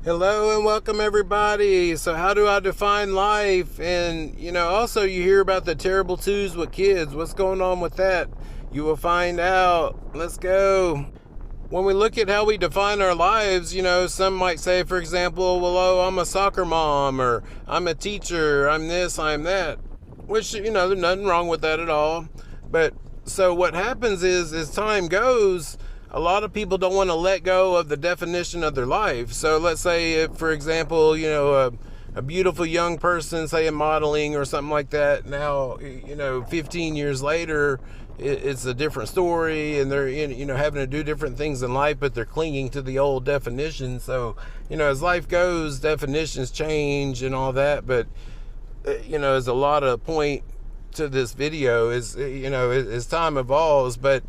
Hello and welcome everybody. So how do I define life? And also you hear about the terrible twos with kids. What's going on with that? You will find out. Let's go. When we look at how we define our lives, some might say, for example, well, oh, I'm a soccer mom, or I'm a teacher, I'm this, I'm that. Which, there's nothing wrong with that at all. But so what happens is, as time goes, a lot of people don't want to let go of the definition of their life. So let's say, if, for example, a beautiful young person, say in modeling or something like that, now, 15 years later, it's a different story, and they're having to do different things in life, but they're clinging to the old definition. So as life goes, definitions change and all that. But there's a lot of point to this video is as time evolves. But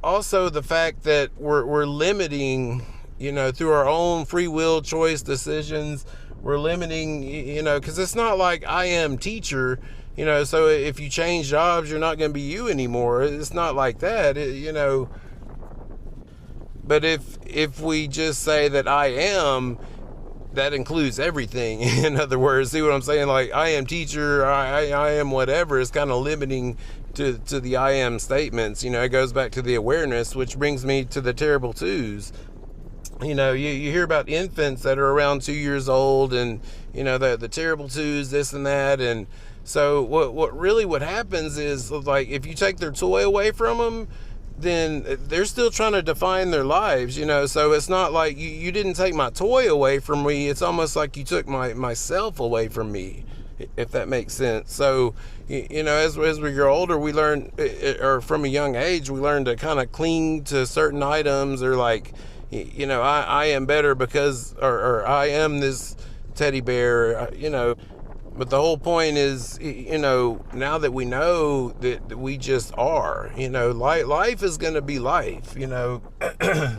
also the fact that we're limiting, through our own free will choice decisions, we're limiting, because it's not like I am teacher, so if you change jobs, you're not going to be you anymore. It's not like that, but if we just say that I am, that includes everything. In other words, see what I'm saying? Like, I am teacher, I am whatever. It's kind of limiting to the I am statements. It goes back to the awareness, which brings me to the terrible twos. You hear about infants that are around 2 years old, and the terrible twos, this and that. And so what happens is, like, if you take their toy away from them, then they're still trying to define their lives. So it's not like you didn't take my toy away from me. It's almost like you took myself away from me, if that makes sense. So as we grow older, we learn, or from a young age, we learn to kind of cling to certain items, or like, I am better because, or I am this teddy bear, but the whole point is, now that we know that we just are, life is going to be life,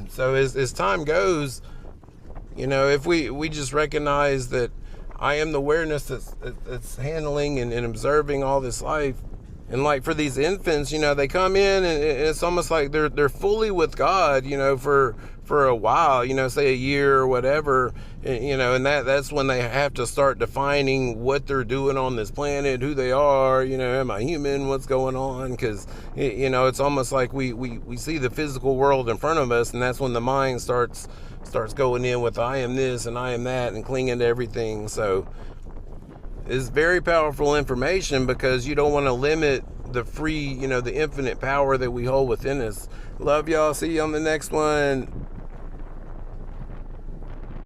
so as time goes, if we just recognize that I am the awareness that's handling and observing all this life. And like for these infants, they come in, and it's almost like they're fully with God, for a while, say a year or whatever, and that's when they have to start defining what they're doing on this planet, who they are, am I human, what's going on? Because, it's almost like we see the physical world in front of us, and that's when the mind starts going in with I am this and I am that, and clinging to everything. So it's very powerful information, because you don't want to limit the free, the infinite power that we hold within us. Love y'all. See you on the next one.